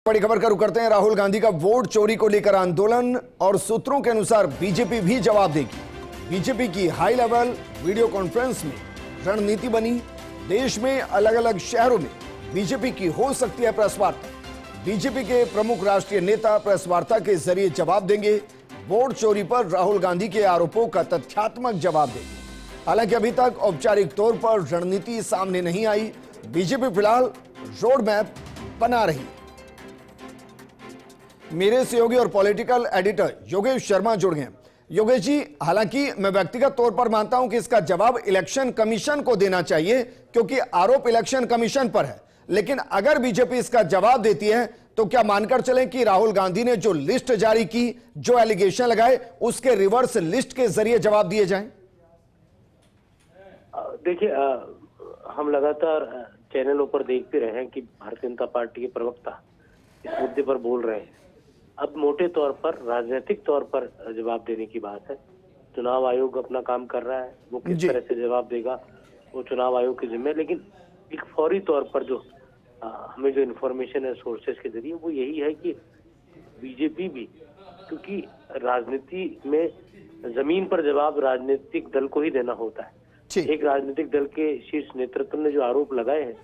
बड़ी खबर का रुख करते हैं। राहुल गांधी का वोट चोरी को लेकर आंदोलन और सूत्रों के अनुसार बीजेपी भी जवाब देगी। बीजेपी की हाई लेवल वीडियो कॉन्फ्रेंस में रणनीति बनी। देश में अलग अलग शहरों में बीजेपी की हो सकती है प्रेस वार्ता। बीजेपी के प्रमुख राष्ट्रीय नेता प्रेस वार्ता के जरिए जवाब देंगे। वोट चोरी पर राहुल गांधी के आरोपों का तथ्यात्मक जवाब देंगे। हालांकि अभी तक औपचारिक तौर पर रणनीति सामने नहीं आई। बीजेपी फिलहाल रोड मैप बना रही। मेरे सहयोगी और पॉलिटिकल एडिटर योगेश शर्मा जुड़ गए। योगेश जी, हालांकि मैं व्यक्तिगत तौर पर मानता हूं कि इसका जवाब इलेक्शन कमीशन को देना चाहिए, क्योंकि आरोप इलेक्शन कमीशन पर है। लेकिन अगर बीजेपी इसका जवाब देती है तो क्या मानकर चलें कि राहुल गांधी ने जो लिस्ट जारी की, जो एलिगेशन लगाए, उसके रिवर्स लिस्ट के जरिए जवाब दिए जाएं? देखिए, हम लगातार चैनलों पर देखते रहे हैं कि भारतीय जनता पार्टी के प्रवक्ता इस मुद्दे पर बोल रहे हैं। अब मोटे तौर पर राजनीतिक तौर पर जवाब देने की बात है। चुनाव आयोग अपना काम कर रहा है, वो किस तरह से जवाब देगा वो चुनाव आयोग की जिम्मे। लेकिन एक फौरी तौर पर जो हमें जो इन्फॉर्मेशन है सोर्सेज के जरिए, वो यही है कि बीजेपी भी, क्योंकि राजनीति में जमीन पर जवाब राजनीतिक दल को ही देना होता है। एक राजनीतिक दल के शीर्ष नेतृत्व ने जो आरोप लगाए हैं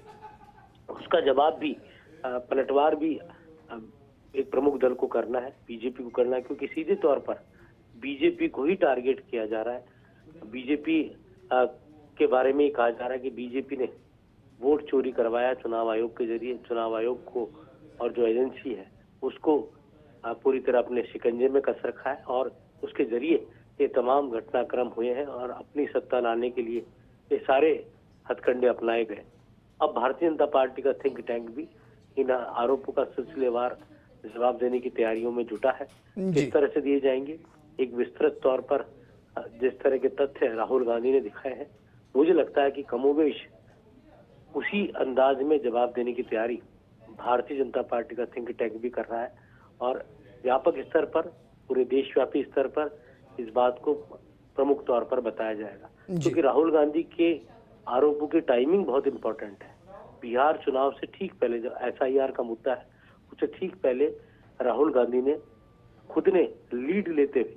उसका जवाब भी, पलटवार भी एक प्रमुख दल को करना है, बीजेपी को करना है, क्योंकि सीधे तौर पर बीजेपी को ही टारगेट किया जा रहा है। बीजेपी के बारे में ही कहा जा रहा है कि बीजेपी ने वोट चोरी करवाया चुनाव आयोग के जरिए। चुनाव आयोग को और जो एजेंसी है उसको पूरी तरह अपने शिकंजे में कस रखा है और उसके जरिए ये तमाम घटनाक्रम हुए हैं और अपनी सत्ता लाने के लिए ये सारे हथकंडे अपनाए गए। अब भारतीय जनता पार्टी का थिंक टैंक भी इन आरोपों का सिलसिलेवार जवाब देने की तैयारियों में जुटा है। किस तरह से दिए जाएंगे, एक विस्तृत तौर पर जिस तरह के तथ्य राहुल गांधी ने दिखाए हैं, मुझे लगता है कि कमोबेश उसी अंदाज में जवाब देने की तैयारी भारतीय जनता पार्टी का थिंक टैंक भी कर रहा है और व्यापक स्तर पर, पूरे देशव्यापी स्तर पर इस बात को प्रमुख तौर पर बताया जाएगा। क्योंकि राहुल गांधी के आरोपों की टाइमिंग बहुत इंपॉर्टेंट है। बिहार चुनाव से ठीक पहले जो SIR का मुद्दा है उससे ठीक पहले राहुल गांधी ने खुद ने लीड लेते हुए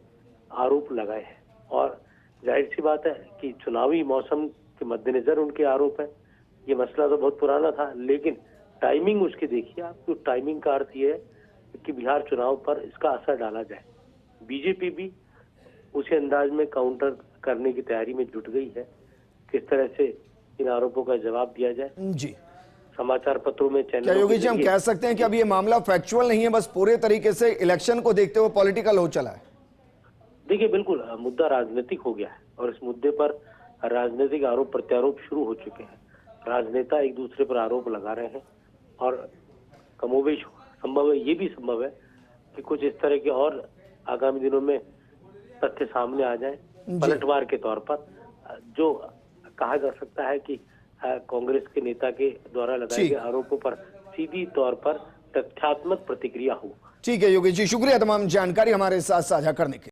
आरोप लगाए हैं और जाहिर सी बात है कि चुनावी मौसम के मद्देनजर उनके आरोप है। ये मसला तो बहुत पुराना था, लेकिन टाइमिंग उसकी देखिए आप। तो टाइमिंग का अर्थ ये है कि बिहार चुनाव पर इसका असर डाला जाए। बीजेपी भी उसी अंदाज में काउंटर करने की तैयारी में जुट गई है। किस तरह से इन आरोपों का जवाब दिया जाए जी, समाचार पत्रों में, चैनल। क्या योगी जी हम कह सकते हैं कि अब ये मामला फैक्चुअल नहीं है, बस पूरे तरीके से इलेक्शन को देखते हुए पॉलिटिकल हो चला है? देखिए, बिल्कुल मुद्दा राजनीतिक हो गया है और इस मुद्दे पर राजनीतिक आरोप प्रत्यारोप शुरू हो चुके हैं। राजनेता एक दूसरे पर आरोप लगा रहे हैं और कमोबेश संभव है, ये भी संभव है कि कुछ इस तरह के और आगामी दिनों में तथ्य सामने आ जाए पलटवार के तौर पर। जो कहा जा सकता है कि कांग्रेस के नेता के द्वारा लगाए गए आरोपों पर सीधी तौर पर तथ्यात्मक प्रतिक्रिया हो। ठीक है योगी जी, शुक्रिया तमाम जानकारी हमारे साथ साझा करने के।